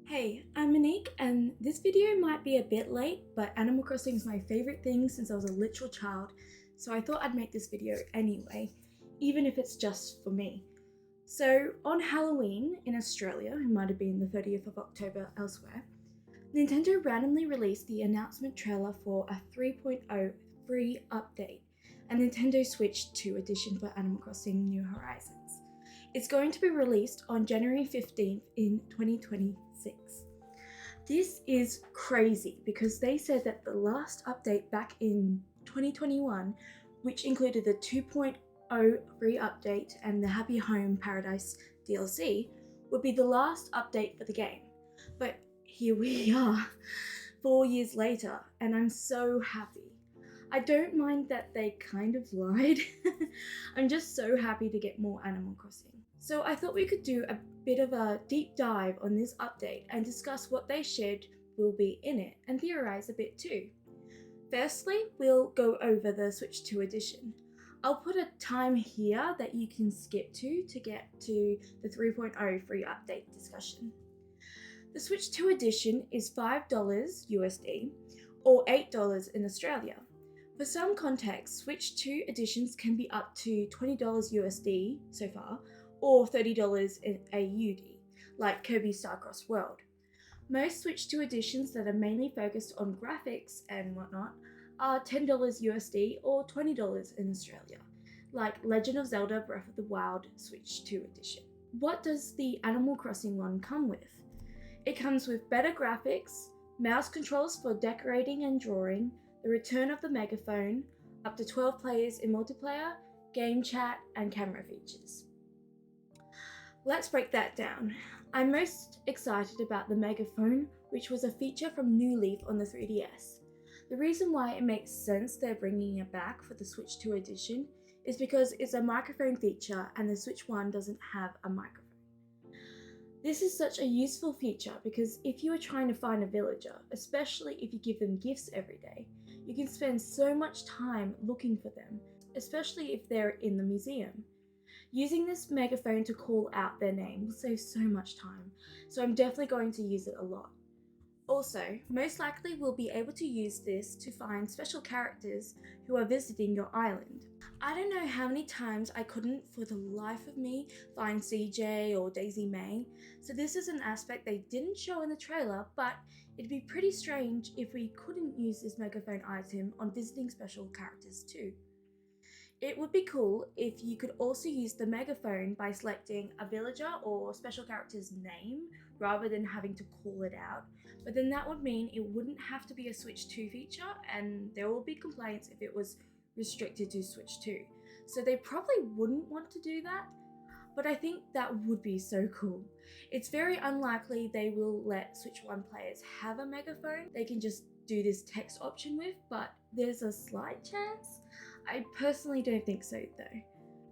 Hey, I'm Monique, and this video might be a bit late, but Animal Crossing is my favourite thing since I was a literal child, so I thought I'd make this video anyway, even if it's just for me. So, on Halloween in Australia, it might have been the 30th of October elsewhere, Nintendo randomly released the announcement trailer for a 3.0 free update, a Nintendo Switch 2 edition for Animal Crossing New Horizons. It's going to be released on January 15th in 2026. This is crazy because they said that the last update back in 2021, which included the 2.0 free update and the Happy Home Paradise DLC, would be the last update for the game. But here we are, 4 years later, and I'm so happy. I don't mind that they kind of lied. I'm just so happy to get more Animal Crossing. So I thought we could do a bit of a deep dive on this update and discuss what they shared will be in it and theorize a bit too. Firstly, we'll go over the Switch 2 edition. I'll put a time here that you can skip to get to the 3.0 free update discussion. The Switch 2 edition is $5 USD or $8 in Australia. For some context, Switch 2 editions can be up to $20 USD so far, or $30 in AUD, like Kirby Starcross World. Most Switch 2 editions that are mainly focused on graphics and whatnot are $10 USD or $20 in Australia, like Legend of Zelda Breath of the Wild Switch 2 edition. What does the Animal Crossing one come with? It comes with better graphics, mouse controls for decorating and drawing, the return of the megaphone, up to 12 players in multiplayer, game chat, and camera features. Let's break that down. I'm most excited about the megaphone, which was a feature from New Leaf on the 3DS. The reason why it makes sense they're bringing it back for the Switch 2 edition is because it's a microphone feature and the Switch 1 doesn't have a microphone. This is such a useful feature because if you are trying to find a villager, especially if you give them gifts every day, you can spend so much time looking for them, especially if they're in the museum. Using this megaphone to call out their name will save so much time, so I'm definitely going to use it a lot. Also, most likely we'll be able to use this to find special characters who are visiting your island. I don't know how many times I couldn't for the life of me find CJ or Daisy May, so this is an aspect they didn't show in the trailer, but it'd be pretty strange if we couldn't use this megaphone item on visiting special characters too. It would be cool if you could also use the megaphone by selecting a villager or special character's name rather than having to call it out, but then that would mean it wouldn't have to be a Switch 2 feature and there will be complaints if it was restricted to Switch 2. So they probably wouldn't want to do that, but I think that would be so cool. It's very unlikely they will let Switch 1 players have a megaphone they can just do this text option with, but there's a slight chance. I personally don't think so though.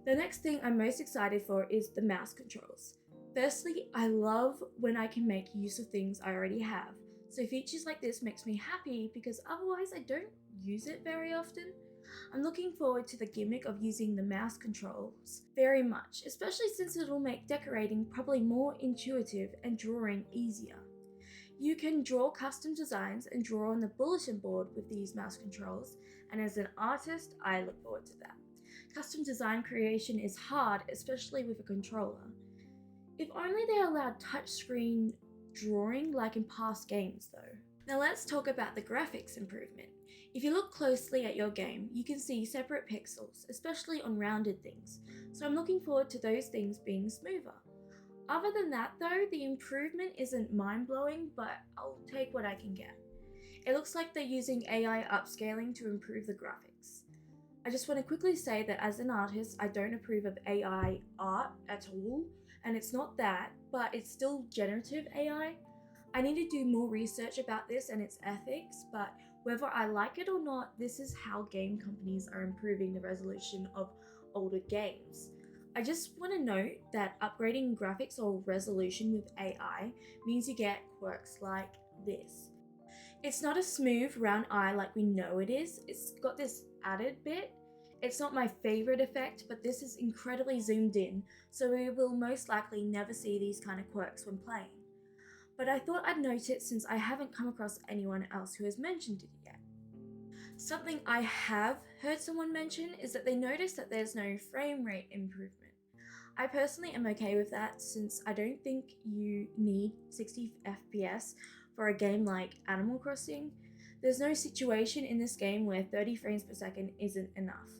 The next thing I'm most excited for is the mouse controls. Firstly, I love when I can make use of things I already have. So features like this makes me happy because otherwise I don't use it very often. I'm looking forward to the gimmick of using the mouse controls very much, especially since it'll make decorating probably more intuitive and drawing easier. You can draw custom designs and draw on the bulletin board with these mouse controls, and as an artist, I look forward to that. Custom design creation is hard, especially with a controller. If only they allowed touchscreen drawing like in past games though. Now let's talk about the graphics improvement. If you look closely at your game, you can see separate pixels, especially on rounded things, so I'm looking forward to those things being smoother. Other than that though, the improvement isn't mind-blowing, but I'll take what I can get. It looks like they're using AI upscaling to improve the graphics. I just want to quickly say that as an artist, I don't approve of AI art at all, and it's not that, but it's still generative AI. I need to do more research about this and its ethics, but whether I like it or not, this is how game companies are improving the resolution of older games. I just want to note that upgrading graphics or resolution with AI means you get quirks like this. It's not a smooth round eye like we know it is, it's got this added bit. It's not my favourite effect, but this is incredibly zoomed in, so we will most likely never see these kind of quirks when playing. but I thought I'd note it since I haven't come across anyone else who has mentioned it yet. Something I have heard someone mention is that they noticed that there's no frame rate improvement. I personally am okay with that since I don't think you need 60 FPS for a game like Animal Crossing. There's no situation in this game where 30 frames per second isn't enough.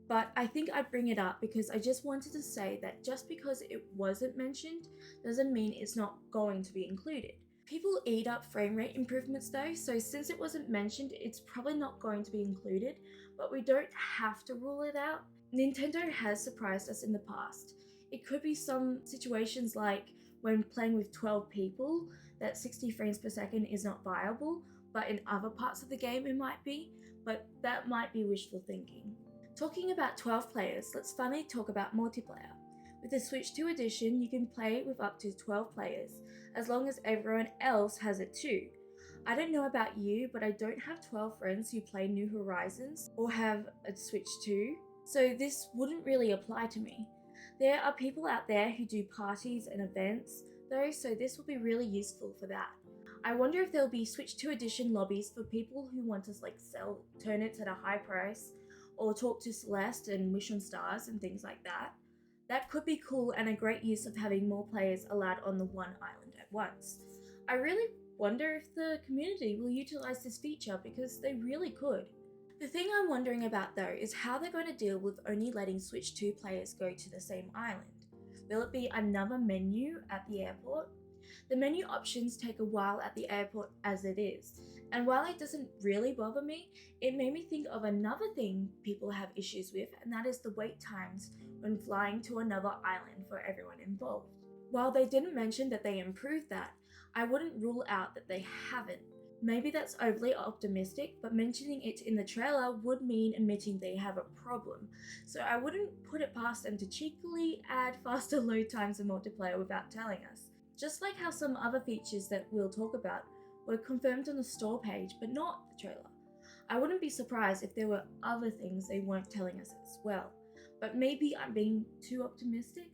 But I think I'd bring it up because I just wanted to say that just because it wasn't mentioned doesn't mean it's not going to be included. People eat up frame rate improvements though, so since it wasn't mentioned, it's probably not going to be included, but we don't have to rule it out. Nintendo has surprised us in the past. It could be some situations like when playing with 12 people that 60 frames per second is not viable, but in other parts of the game it might be, but that might be wishful thinking. Talking about 12 players, let's finally talk about multiplayer. With the Switch 2 edition, you can play with up to 12 players, as long as everyone else has it too. I don't know about you, but I don't have 12 friends who play New Horizons or have a Switch 2, so this wouldn't really apply to me. There are people out there who do parties and events though, so this will be really useful for that. I wonder if there'll be Switch 2 edition lobbies for people who want to sell turnips at a high price, or talk to Celeste and wish on stars and things like that. That could be cool and a great use of having more players allowed on the one island at once. I really wonder if the community will utilize this feature because they really could. The thing I'm wondering about though is how they're going to deal with only letting Switch 2 players go to the same island. Will it be another menu at the airport? The menu options take a while at the airport as it is, and while it doesn't really bother me, it made me think of another thing people have issues with, and that is the wait times when flying to another island for everyone involved. While they didn't mention that they improved that, I wouldn't rule out that they haven't. Maybe that's overly optimistic, but mentioning it in the trailer would mean admitting they have a problem, so I wouldn't put it past them to cheekily add faster load times in multiplayer without telling us. Just like how some other features that we'll talk about were confirmed on the store page but not the trailer. I wouldn't be surprised if there were other things they weren't telling us as well, but maybe I'm being too optimistic.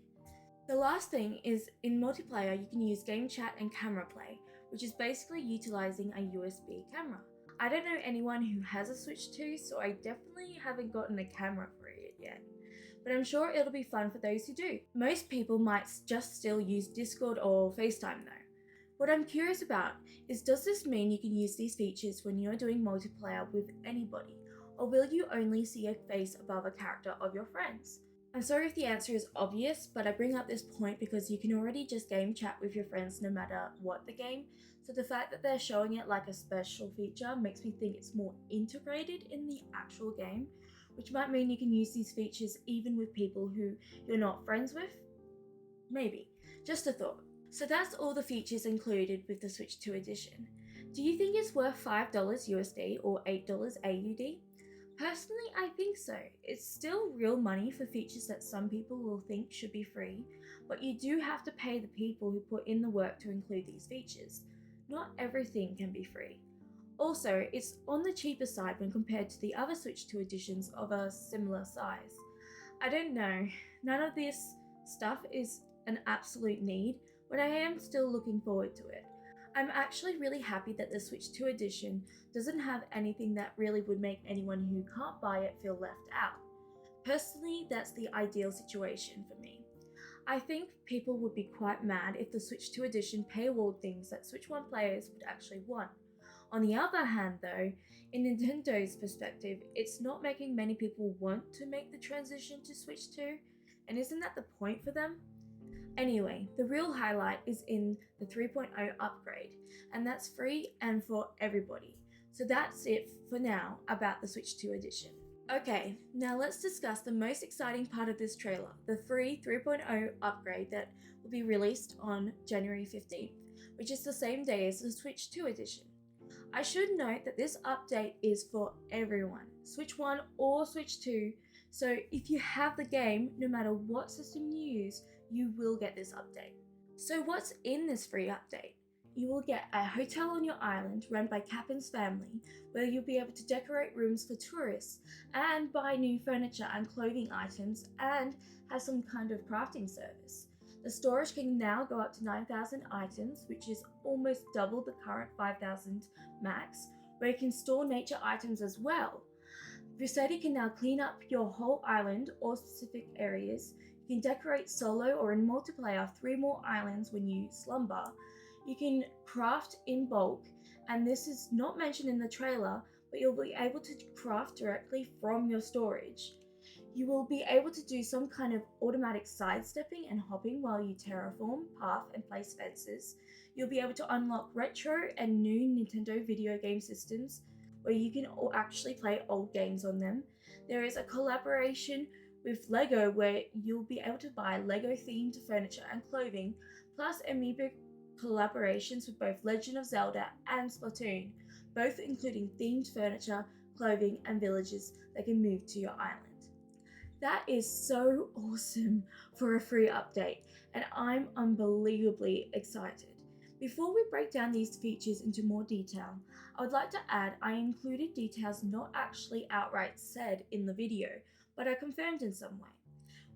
The last thing is in multiplayer you can use game chat and camera play, which is basically utilizing a USB camera. I don't know anyone who has a Switch 2, so I definitely haven't gotten a camera for it yet. But I'm sure it'll be fun for those who do. Most people might just still use Discord or FaceTime though. What I'm curious about is, does this mean you can use these features when you're doing multiplayer with anybody, or will you only see a face above a character of your friends? I'm sorry if the answer is obvious, but I bring up this point because you can already just game chat with your friends no matter what the game, so the fact that they're showing it like a special feature makes me think it's more integrated in the actual game, which might mean you can use these features even with people who you're not friends with? Maybe. Just a thought. So that's all the features included with the Switch 2 edition. Do you think it's worth $5 USD or $8 AUD? Personally, I think so. It's still real money for features that some people will think should be free, but you do have to pay the people who put in the work to include these features. Not everything can be free. Also, it's on the cheaper side when compared to the other Switch 2 editions of a similar size. I don't know, none of this stuff is an absolute need, but I am still looking forward to it. I'm actually really happy that the Switch 2 edition doesn't have anything that really would make anyone who can't buy it feel left out. Personally, that's the ideal situation for me. I think people would be quite mad if the Switch 2 edition paywalled things that Switch 1 players would actually want. On the other hand though, in Nintendo's perspective, it's not making many people want to make the transition to Switch 2, and isn't that the point for them? Anyway, the real highlight is in the 3.0 upgrade, and that's free and for everybody. So that's it for now about the Switch 2 edition. Okay, now let's discuss the most exciting part of this trailer, the free 3.0 upgrade that will be released on January 15th, which is the same day as the Switch 2 edition. I should note that this update is for everyone, Switch 1 or Switch 2, so if you have the game, no matter what system you use, you will get this update. So what's in this free update? You will get a hotel on your island run by Captain's family, where you'll be able to decorate rooms for tourists and buy new furniture and clothing items and have some kind of crafting service. The storage can now go up to 9,000 items, which is almost double the current 5,000 max, where you can store nature items as well. Bucetti can now clean up your whole island or specific areas. You can decorate solo or in multiplayer 3 more islands when you slumber. You can craft in bulk, and this is not mentioned in the trailer, but you'll be able to craft directly from your storage. You will be able to do some kind of automatic sidestepping and hopping while you terraform, path, and place fences. You'll be able to unlock retro and new Nintendo video game systems where you can actually play old games on them. There is a collaboration with Lego where you'll be able to buy Lego themed furniture and clothing, plus amiibo collaborations with both Legend of Zelda and Splatoon, both including themed furniture, clothing, and villages that can move to your island. That is so awesome for a free update, and I'm unbelievably excited. Before we break down these features into more detail, I would like to add I included details not actually outright said in the video, but are confirmed in some way.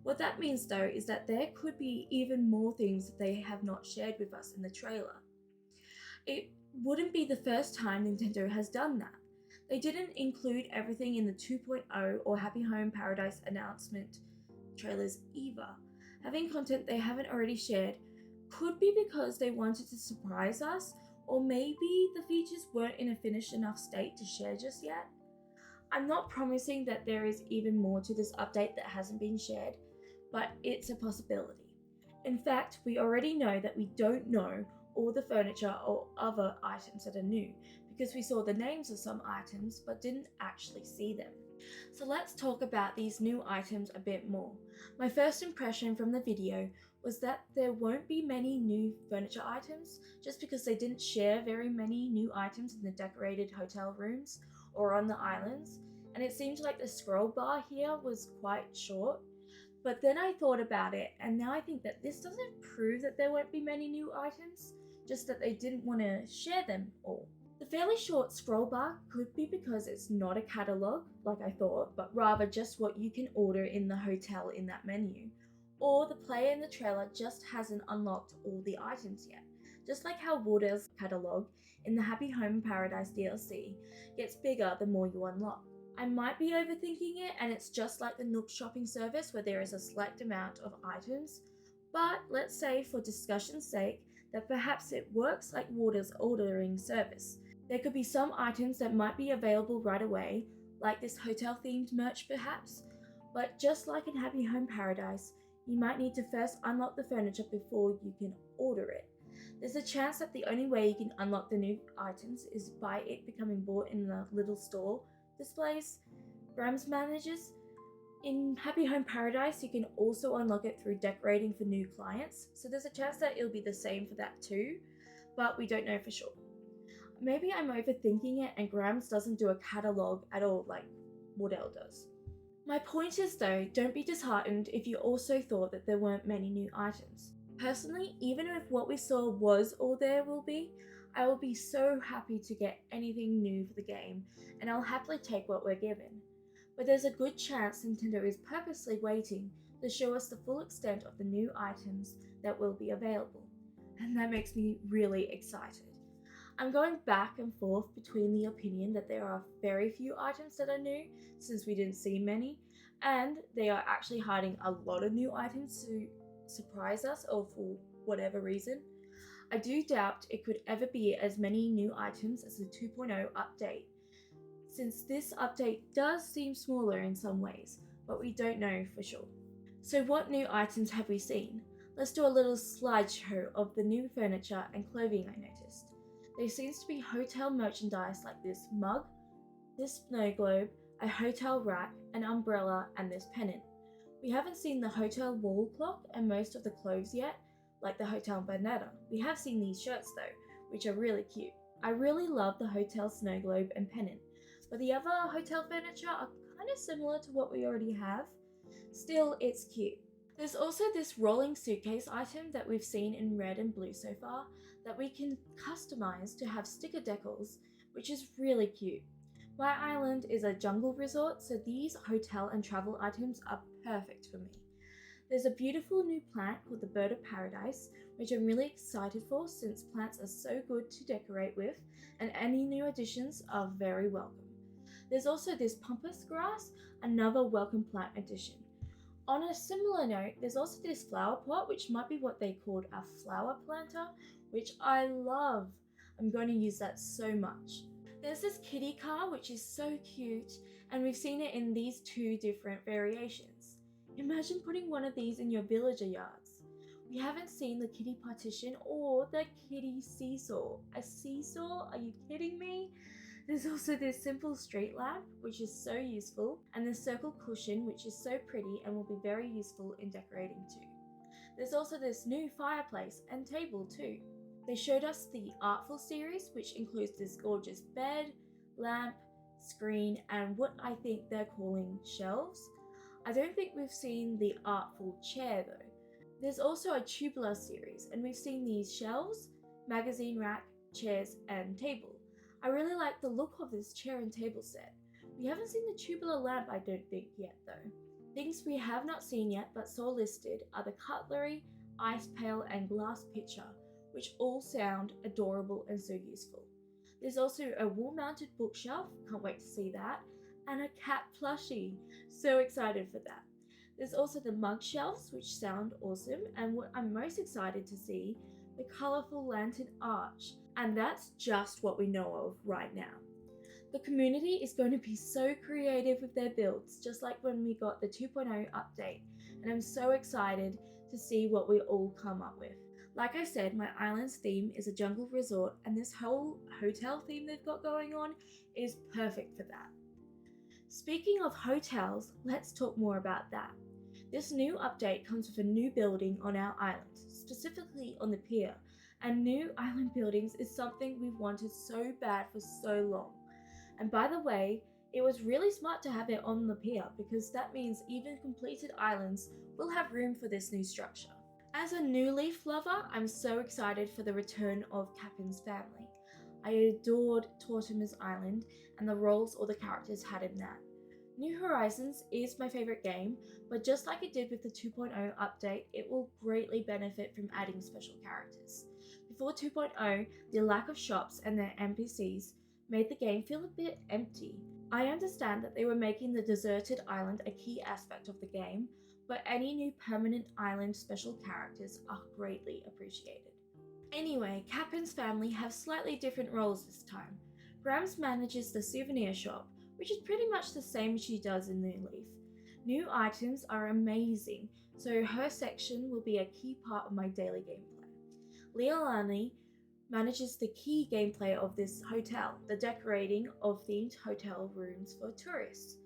What that means though is that there could be even more things that they have not shared with us in the trailer. It wouldn't be the first time Nintendo has done that. They didn't include everything in the 2.0 or Happy Home Paradise announcement trailers either. Having content they haven't already shared could be because they wanted to surprise us, or maybe the features weren't in a finished enough state to share just yet. I'm not promising that there is even more to this update that hasn't been shared, but it's a possibility. In fact, we already know that we don't know all the furniture or other items that are new, because we saw the names of some items but didn't actually see them. So let's talk about these new items a bit more. My first impression from the video was that there won't be many new furniture items, just because they didn't share very many new items in the decorated hotel rooms or on the islands, and it seemed like the scroll bar here was quite short. But then I thought about it, and now I think that this doesn't prove that there won't be many new items, just that they didn't want to share them all. The fairly short scroll bar could be because it's not a catalogue, like I thought, but rather just what you can order in the hotel in that menu. Or the player in the trailer just hasn't unlocked all the items yet. Just like how Water's catalogue in the Happy Home Paradise DLC gets bigger the more you unlock. I might be overthinking it, and it's just like the Nook shopping service where there is a select amount of items, but let's say for discussion's sake that perhaps it works like Water's ordering service. There could be some items that might be available right away, like this hotel themed merch perhaps, but just like in Happy Home Paradise, you might need to first unlock the furniture before you can order it. There's a chance that the only way you can unlock the new items is by it becoming bought in the little store displays Grams manages. In Happy Home Paradise, you can also unlock it through decorating for new clients, so there's a chance that it'll be the same for that too, but we don't know for sure. Maybe I'm overthinking it and Grams doesn't do a catalogue at all like Waddell does. My point is though, don't be disheartened if you also thought that there weren't many new items. Personally, even if what we saw was all there will be, I will be so happy to get anything new for the game, and I'll happily take what we're given. But there's a good chance Nintendo is purposely waiting to show us the full extent of the new items that will be available, and that makes me really excited. I'm going back and forth between the opinion that there are very few items that are new, since we didn't see many, and they are actually hiding a lot of new items to surprise us or for whatever reason. I do doubt it could ever be as many new items as the 2.0 update, since this update does seem smaller in some ways, but we don't know for sure. So what new items have we seen? Let's do a little slideshow of the new furniture and clothing I noticed. There seems to be hotel merchandise like this mug, this snow globe, a hotel rack, an umbrella, and this pennant. We haven't seen the hotel wall clock and most of the clothes yet, like the hotel bandana. We have seen these shirts though, which are really cute. I really love the hotel snow globe and pennant, but the other hotel furniture are kind of similar to what we already have. Still, it's cute. There's also this rolling suitcase item that we've seen in red and blue so far that we can customize to have sticker decals, which is really cute. My island is a jungle resort, so these hotel and travel items are perfect for me. There's a beautiful new plant called the Bird of Paradise, which I'm really excited for since plants are so good to decorate with, and any new additions are very welcome. There's also this pampas grass, another welcome plant addition. On a similar note, there's also this flower pot, which might be what they called a flower planter, which I love. I'm going to use that so much. There's this kitty car, which is so cute, and we've seen it in these two different variations. Imagine putting one of these in your villager yards. We haven't seen the kitty partition or the kitty seesaw. A seesaw? Are you kidding me? There's also this simple street lamp, which is so useful, and the circle cushion, which is so pretty and will be very useful in decorating too. There's also this new fireplace and table too. They showed us the Artful series, which includes this gorgeous bed, lamp, screen, and what I think they're calling shelves. I don't think we've seen the Artful chair though. There's also a tubular series, and we've seen these shelves, magazine rack, chairs, and table. I really like the look of this chair and table set. We haven't seen the tubular lamp, I don't think, yet though. Things we have not seen yet but saw listed are the cutlery, ice pail, and glass pitcher, which all sound adorable and so useful. There's also a wall-mounted bookshelf, can't wait to see that, and a cat plushie, so excited for that. There's also the mug shelves, which sound awesome, and what I'm most excited to see, the colourful lantern arch, and that's just what we know of right now. The community is going to be so creative with their builds, just like when we got the 2.0 update, and I'm so excited to see what we all come up with. Like I said, my island's theme is a jungle resort, and this whole hotel theme they've got going on is perfect for that. Speaking of hotels, let's talk more about that. This new update comes with a new building on our island, specifically on the pier, and new island buildings is something we've wanted so bad for so long. And by the way, it was really smart to have it on the pier because that means even completed islands will have room for this new structure. As a New Leaf lover, I'm so excited for the return of Capin's family. I adored Tortimer's Island and the roles all the characters had in that. New Horizons is my favourite game, but just like it did with the 2.0 update, it will greatly benefit from adding special characters. Before 2.0, the lack of shops and their NPCs made the game feel a bit empty. I understand that they were making the deserted island a key aspect of the game, but any new permanent island special characters are greatly appreciated. Anyway, Capin's family have slightly different roles this time. Grams manages the souvenir shop, which is pretty much the same she does in New Leaf. New items are amazing, so her section will be a key part of my daily gameplay. Leilani manages the key gameplay of this hotel, the decorating of themed hotel rooms for tourists.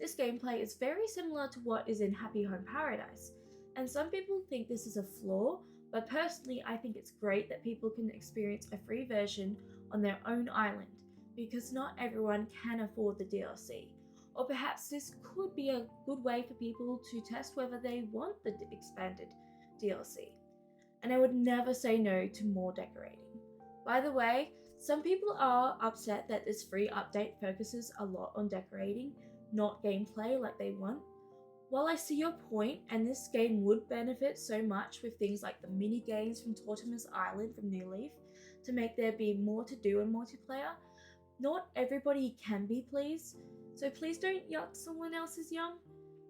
This gameplay is very similar to what is in Happy Home Paradise, and some people think this is a flaw, but personally I think it's great that people can experience a free version on their own island, because not everyone can afford the DLC. Or perhaps this could be a good way for people to test whether they want the expanded DLC. And I would never say no to more decorating. By the way, some people are upset that this free update focuses a lot on decorating, not gameplay like they want. While I see your point, and this game would benefit so much with things like the mini games from Tortimer's Island from New Leaf to make there be more to do in multiplayer, not everybody can be pleased, so please don't yuck someone else's yum.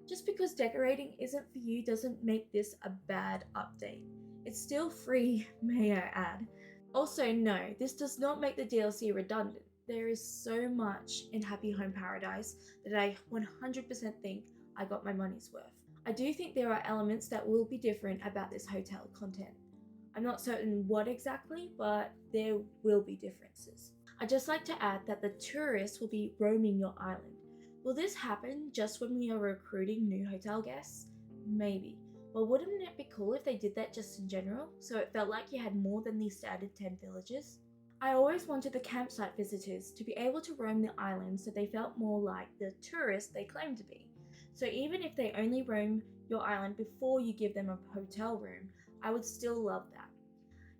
Just because decorating isn't for you doesn't make this a bad update. It's still free, may I add. Also, no, this does not make the DLC redundant. There is so much in Happy Home Paradise that I 100% think I got my money's worth. I do think there are elements that will be different about this hotel content. I'm not certain what exactly, but there will be differences. I'd just like to add that the tourists will be roaming your island. Will this happen just when we are recruiting new hotel guests? Maybe. But wouldn't it be cool if they did that just in general, so it felt like you had more than the standard 10 villages? I always wanted the campsite visitors to be able to roam the island so they felt more like the tourists they claim to be. So even if they only roam your island before you give them a hotel room, I would still love that.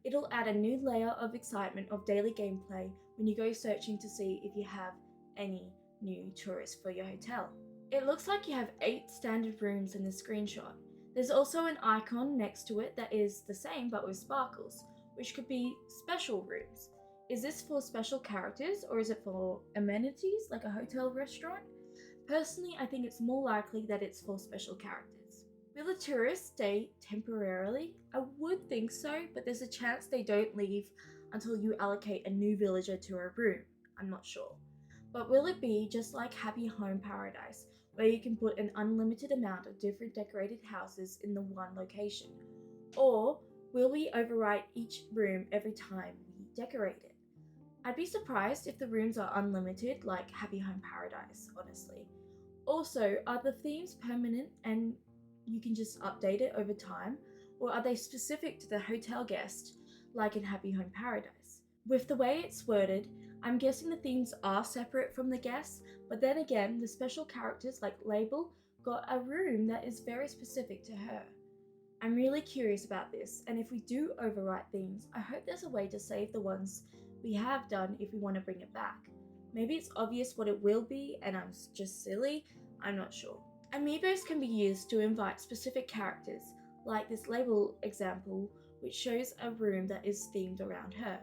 It'll add a new layer of excitement of daily gameplay when you go searching to see if you have any new tourists for your hotel. It looks like you have 8 standard rooms in the screenshot. There's also an icon next to it that is the same but with sparkles, which could be special rooms. Is this for special characters or is it for amenities like a hotel restaurant? Personally, I think it's more likely that it's for special characters. Will the tourists stay temporarily? I would think so, but there's a chance they don't leave until you allocate a new villager to a room. I'm not sure. But will it be just like Happy Home Paradise, where you can put an unlimited amount of different decorated houses in the one location? Or will we overwrite each room every time we decorate it? I'd be surprised if the rooms are unlimited like Happy Home Paradise, honestly. Also, are the themes permanent and you can just update it over time, or are they specific to the hotel guest like in Happy Home Paradise? With the way it's worded, I'm guessing the themes are separate from the guests, but then again, the special characters like Label got a room that is very specific to her. I'm really curious about this, and if we do overwrite themes, I hope there's a way to save the ones we have done if we want to bring it back. Maybe it's obvious what it will be and I'm just silly, I'm not sure. Amiibos can be used to invite specific characters, like this Label example, which shows a room that is themed around her.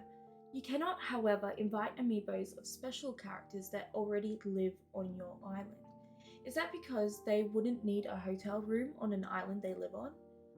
You cannot, however, invite amiibos of special characters that already live on your island. Is that because they wouldn't need a hotel room on an island they live on?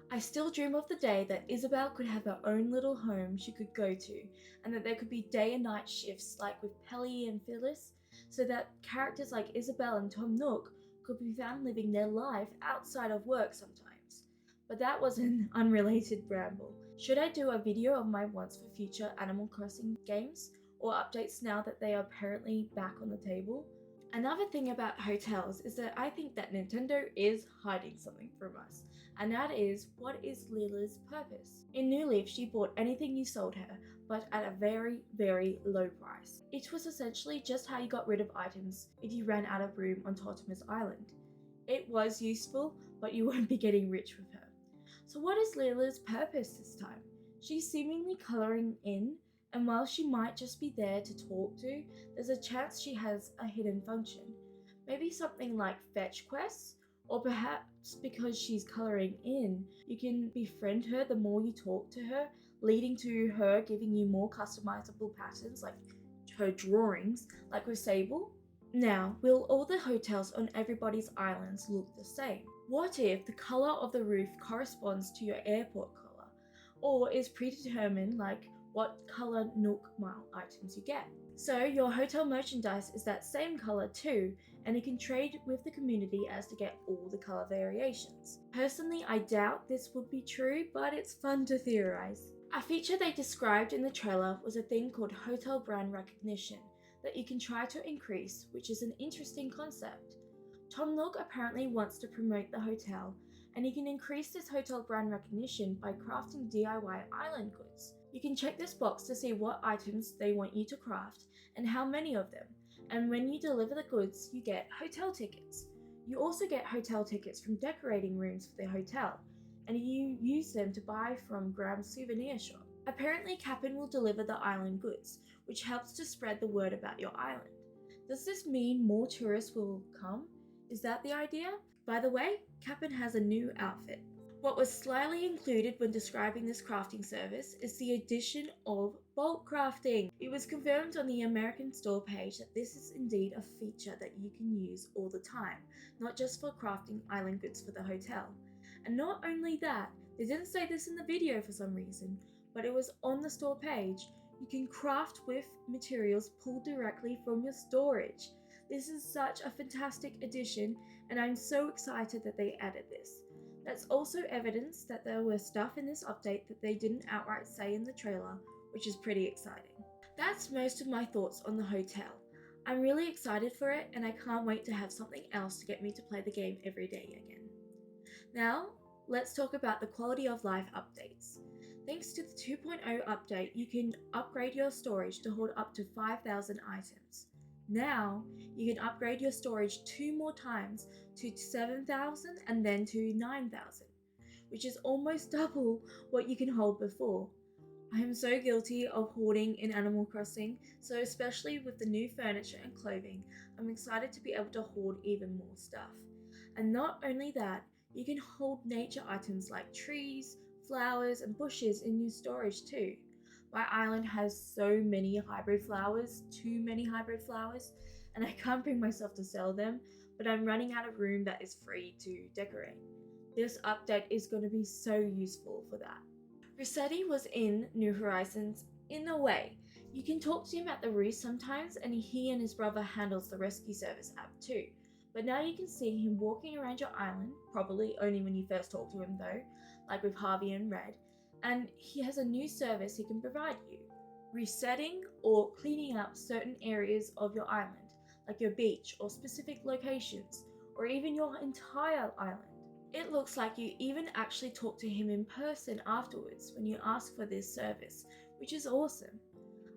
I still dream of the day that Isabelle could have her own little home she could go to, and that there could be day and night shifts like with Pelly and Phyllis, so that characters like Isabelle and Tom Nook could be found living their life outside of work sometimes. But that was an unrelated ramble. Should I do a video of my wants for future Animal Crossing games, or updates now that they are apparently back on the table? Another thing about hotels is that I think that Nintendo is hiding something from us, and that is, what is Lila's purpose? In New Leaf, she bought anything you sold her, but at a very, very low price. It was essentially just how you got rid of items if you ran out of room on Totimer's Island. It was useful, but you won't be getting rich with her. So what is Lila's purpose this time? She's seemingly colouring in, and while she might just be there to talk to, there's a chance she has a hidden function. Maybe something like fetch quests? Or perhaps because she's colouring in, you can befriend her the more you talk to her, leading to her giving you more customizable patterns like her drawings, like with Sable? Now, will all the hotels on everybody's islands look the same? What if the colour of the roof corresponds to your airport colour, or is predetermined like what colour Nook Mile items you get? So your hotel merchandise is that same colour too, and you can trade with the community as to get all the colour variations. Personally, I doubt this would be true, but it's fun to theorise. A feature they described in the trailer was a thing called hotel brand recognition that you can try to increase, which is an interesting concept. Tom Nook apparently wants to promote the hotel, and you can increase this hotel brand recognition by crafting DIY island goods. You can check this box to see what items they want you to craft and how many of them, and when you deliver the goods, you get hotel tickets. You also get hotel tickets from decorating rooms for the hotel, and you use them to buy from Graham's souvenir shop. Apparently, Cap'n will deliver the island goods, which helps to spread the word about your island. Does this mean more tourists will come? Is that the idea? By the way, Cap'n has a new outfit. What was slyly included when describing this crafting service is the addition of bulk crafting. It was confirmed on the American store page that this is indeed a feature that you can use all the time, not just for crafting island goods for the hotel. And not only that, they didn't say this in the video for some reason, but it was on the store page. You can craft with materials pulled directly from your storage. This is such a fantastic addition, and I'm so excited that they added this. That's also evidence that there were stuff in this update that they didn't outright say in the trailer, which is pretty exciting. That's most of my thoughts on the hotel. I'm really excited for it, and I can't wait to have something else to get me to play the game every day again. Now, let's talk about the quality of life updates. Thanks to the 2.0 update, you can upgrade your storage to hold up to 5,000 items. Now, you can upgrade your storage 2 more times to 7,000 and then to 9,000, which is almost double what you can hold before. I am so guilty of hoarding in Animal Crossing, so especially with the new furniture and clothing, I'm excited to be able to hoard even more stuff. And not only that, You can hold nature items like trees, flowers, and bushes in your storage too. My island has so many hybrid flowers, too many hybrid flowers, and I can't bring myself to sell them, but I'm running out of room that is free to decorate. This update is going to be so useful for that. Rossetti was in New Horizons in a way. You can talk to him at the Reef sometimes, and he and his brother handles the rescue service app too. But now you can see him walking around your island, probably only when you first talk to him though, like with Harvey and Red, and he has a new service he can provide you. Resetting or cleaning up certain areas of your island, like your beach or specific locations, or even your entire island. It looks like you even actually talk to him in person afterwards when you ask for this service, which is awesome.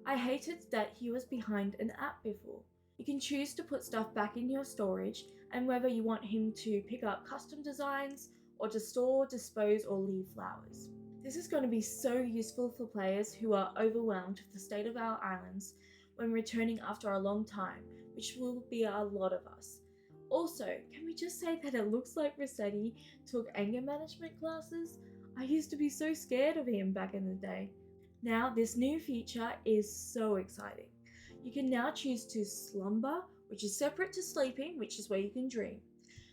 I hated that he was behind an app before. You can choose to put stuff back in your storage and whether you want him to pick up custom designs or to store, dispose, or leave flowers. This is going to be so useful for players who are overwhelmed with the state of our islands when returning after a long time, which will be a lot of us. Also, can we just say that it looks like Rossetti took anger management classes? I used to be so scared of him back in the day. Now, this new feature is so exciting. You can now choose to slumber, which is separate to sleeping, which is where you can dream.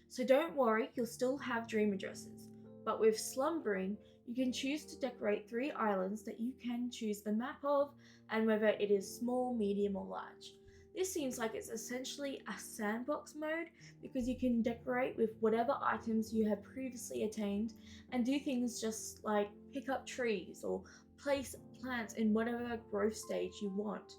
So don't worry, you'll still have dream addresses. But with slumbering, you can choose to decorate 3 islands that you can choose the map of and whether it is small, medium, or large. This seems like it's essentially a sandbox mode because you can decorate with whatever items you have previously attained and do things just like pick up trees or place plants in whatever growth stage you want.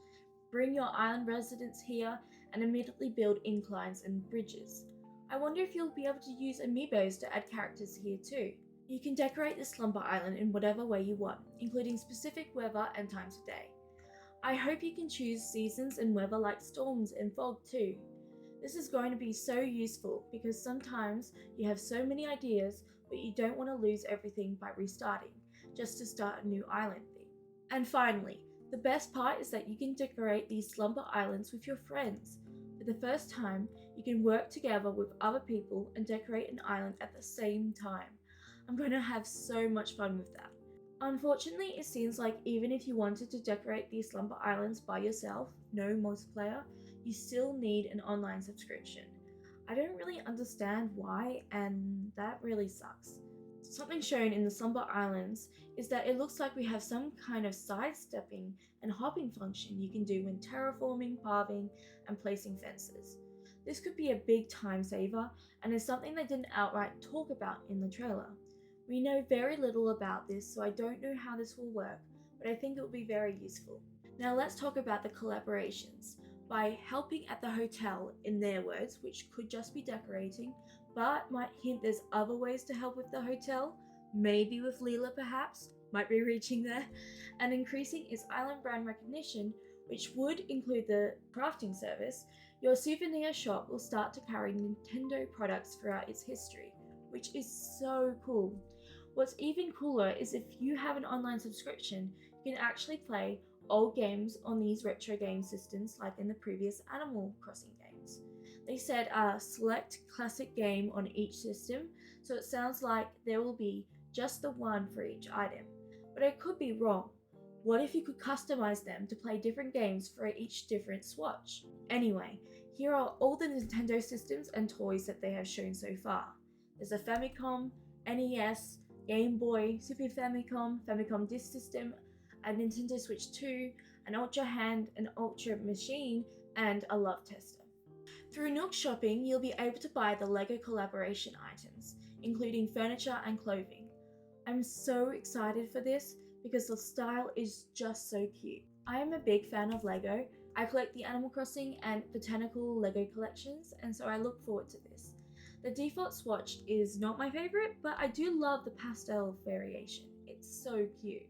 Bring your island residents here and immediately build inclines and bridges. I wonder if you'll be able to use amiibos to add characters here too. You can decorate the slumber island in whatever way you want, including specific weather and times of day. I hope you can choose seasons and weather like storms and fog too. This is going to be so useful because sometimes you have so many ideas but you don't want to lose everything by restarting, just to start a new island theme. And finally, the best part is that you can decorate these slumber islands with your friends. For the first time, you can work together with other people and decorate an island at the same time. I'm going to have so much fun with that. Unfortunately, it seems like even if you wanted to decorate these slumber islands by yourself, no multiplayer, you still need an online subscription. I don't really understand why, and that really sucks. Something shown in the slumber islands is that it looks like we have some kind of sidestepping and hopping function you can do when terraforming, paving, and placing fences. This could be a big time saver and is something they didn't outright talk about in the trailer. We know very little about this, so I don't know how this will work, but I think it will be very useful. Now let's talk about the collaborations. By helping at the hotel, in their words, which could just be decorating, but might hint there's other ways to help with the hotel, maybe with Leela perhaps, might be reaching there, and increasing its island brand recognition, which would include the crafting service, your souvenir shop will start to carry Nintendo products throughout its history, which is so cool. What's even cooler is if you have an online subscription, you can actually play old games on these retro game systems like in the previous Animal Crossing games. They said a select classic game on each system, so it sounds like there will be just the one for each item. But I could be wrong. What if you could customize them to play different games for each different swatch? Anyway, here are all the Nintendo systems and toys that they have shown so far. There's a Famicom, NES, Game Boy, Super Famicom, Famicom Disk System, a Nintendo Switch 2, an Ultra Hand, an Ultra Machine, and a Love Tester. Through Nook Shopping, you'll be able to buy the LEGO collaboration items, including furniture and clothing. I'm so excited for this because the style is just so cute. I am a big fan of LEGO. I collect the Animal Crossing and Botanical LEGO collections, and so I look forward to this. The default swatch is not my favourite, but I do love the pastel variation. It's so cute.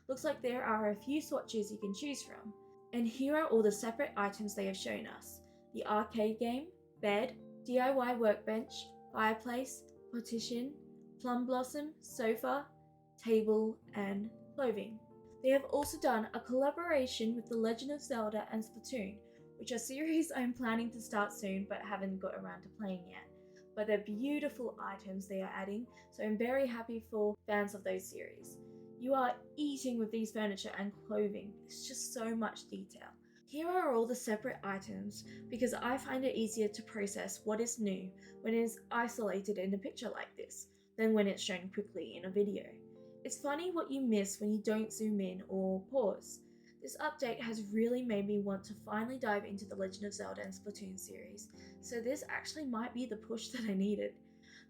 Looks like there are a few swatches you can choose from. And here are all the separate items they have shown us. The arcade game, bed, DIY workbench, fireplace, partition, plum blossom, sofa, table, and clothing. They have also done a collaboration with The Legend of Zelda and Splatoon, which are series I'm planning to start soon but haven't got around to playing yet. but they're beautiful items they are adding, so I'm very happy for fans of those series. You are eating with these furniture and clothing. It's just so much detail. Here are all the separate items because I find it easier to process what is new when it is isolated in a picture like this than when it's shown quickly in a video. It's funny what you miss when you don't zoom in or pause. This update has really made me want to finally dive into the Legend of Zelda and Splatoon series, so this actually might be the push that I needed.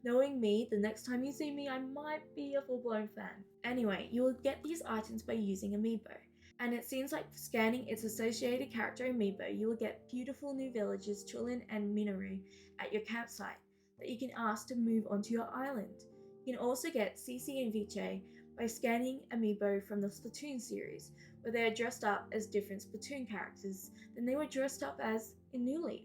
Knowing me, the next time you see me, I might be a full-blown fan. Anyway, you will get these items by using Amiibo, and it seems like scanning its associated character Amiibo, you will get beautiful new villagers Chulin and Minoru at your campsite that you can ask to move onto your island. You can also get CC and Viche by scanning Amiibo from the Splatoon series, where they are dressed up as different Splatoon characters than they were dressed up as in New Leaf.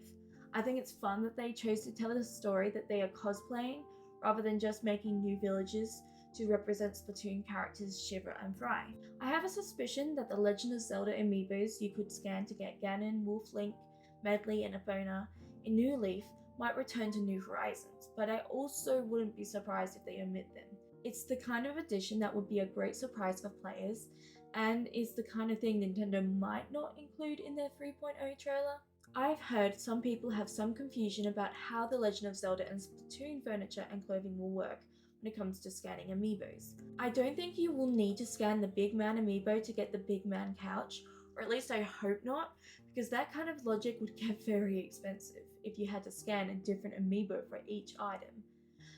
I think it's fun that they chose to tell the story that they are cosplaying rather than just making new villages to represent Splatoon characters Shiver and Fry. I have a suspicion that the Legend of Zelda amiibos you could scan to get Ganon, Wolf Link, Medley and Epona in New Leaf might return to New Horizons, but I also wouldn't be surprised if they omit them. It's the kind of addition that would be a great surprise for players and is the kind of thing Nintendo might not include in their 3.0 trailer. I've heard some people have some confusion about how the Legend of Zelda and Splatoon furniture and clothing will work when it comes to scanning amiibos. I don't think you will need to scan the Big Man amiibo to get the Big Man couch, or at least I hope not, because that kind of logic would get very expensive if you had to scan a different amiibo for each item.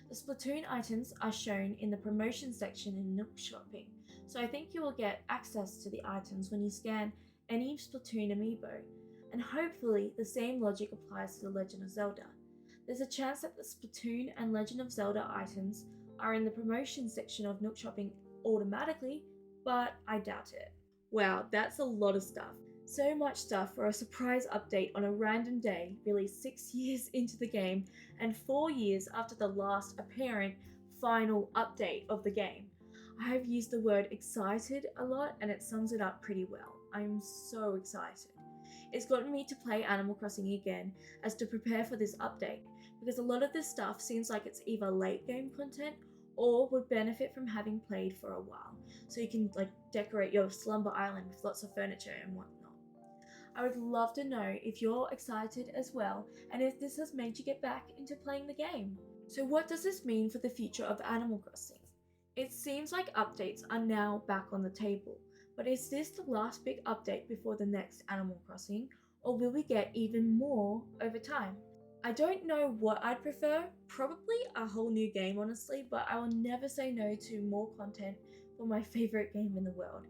The Splatoon items are shown in the promotion section in Nook Shopping, so I think you will get access to the items when you scan any Splatoon amiibo, and hopefully the same logic applies to the Legend of Zelda. There's a chance that the Splatoon and Legend of Zelda items are in the promotion section of Nook Shopping automatically, but I doubt it. Wow, that's a lot of stuff. So much stuff for a surprise update on a random day, released 6 years into the game and 4 years after the last apparent final update of the game. I have used the word excited a lot and it sums it up pretty well. I'm so excited. It's gotten me to play Animal Crossing again as to prepare for this update, because a lot of this stuff seems like it's either late game content or would benefit from having played for a while, so you can decorate your slumber island with lots of furniture and whatnot. I would love to know if you're excited as well and if this has made you get back into playing the game. So what does this mean for the future of Animal Crossing? It seems like updates are now back on the table, but is this the last big update before the next Animal Crossing, or will we get even more over time? I don't know what I'd prefer, probably a whole new game honestly, but I will never say no to more content for my favourite game in the world,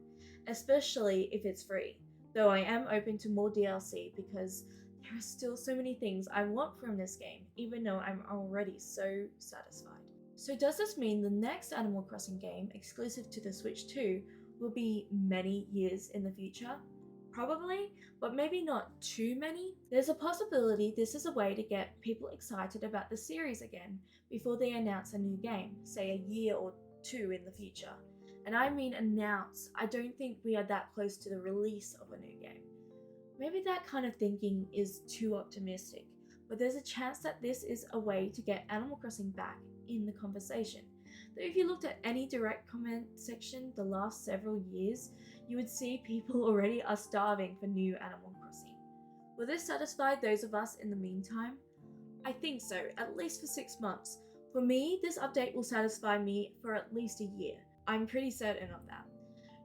especially if it's free, though I am open to more DLC because there are still so many things I want from this game, even though I'm already so satisfied. So does this mean the next Animal Crossing game, exclusive to the Switch 2, will be many years in the future? Probably, but maybe not too many. There's a possibility this is a way to get people excited about the series again before they announce a new game, say a year or two in the future. And I mean announce. I don't think we are that close to the release of a new game. Maybe that kind of thinking is too optimistic, but there's a chance that this is a way to get Animal Crossing back in the conversation. Though if you looked at any direct comment section the last several years, you would see people already are starving for new Animal Crossing. Will this satisfy those of us in the meantime? I think so, at least for 6 months. For me, this update will satisfy me for at least a year. I'm pretty certain of that.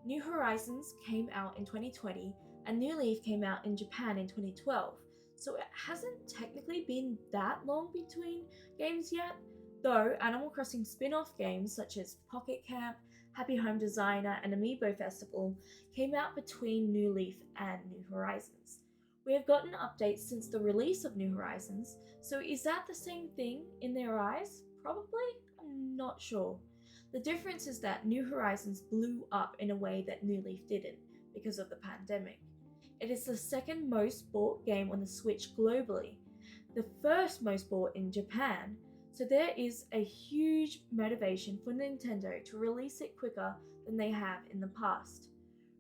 New Horizons came out in 2020 and New Leaf came out in Japan in 2012, so it hasn't technically been that long between games yet, though Animal Crossing spin-off games such as Pocket Camp, Happy Home Designer and Amiibo Festival came out between New Leaf and New Horizons. We have gotten updates since the release of New Horizons, so is that the same thing in their eyes? Probably? I'm not sure. The difference is that New Horizons blew up in a way that New Leaf didn't because of the pandemic. It is the second most bought game on the Switch globally, the first most bought in Japan, so there is a huge motivation for Nintendo to release it quicker than they have in the past.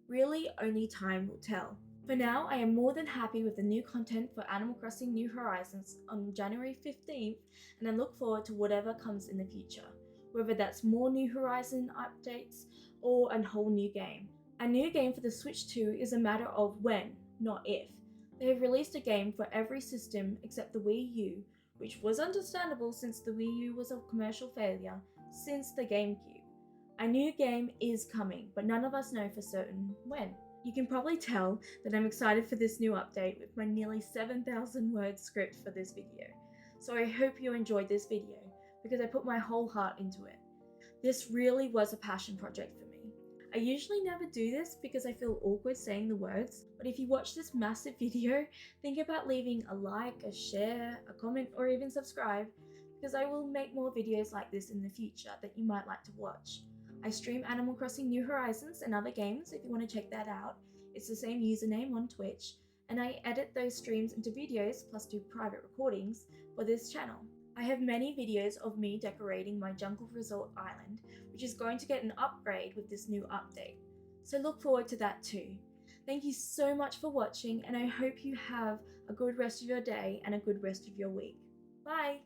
Really, only time will tell. For now, I am more than happy with the new content for Animal Crossing New Horizons on January 15th, and I look forward to whatever comes in the future, whether that's more New Horizon updates or a whole new game. A new game for the Switch 2 is a matter of when, not if. They have released a game for every system except the Wii U, which was understandable since the Wii U was a commercial failure since the GameCube. A new game is coming, but none of us know for certain when. You can probably tell that I'm excited for this new update with my nearly 7,000 word script for this video. So I hope you enjoyed this video because I put my whole heart into it. This really was a passion project for me. I usually never do this because I feel awkward saying the words, but if you watch this massive video, think about leaving a like, a share, a comment, or even subscribe, because I will make more videos like this in the future that you might like to watch. I stream Animal Crossing New Horizons and other games if you want to check that out. It's the same username on Twitch, and I edit those streams into videos plus do private recordings for this channel. I have many videos of me decorating my Jungle Resort Island, which is going to get an upgrade with this new update. So look forward to that too. Thank you so much for watching, and I hope you have a good rest of your day and a good rest of your week. Bye!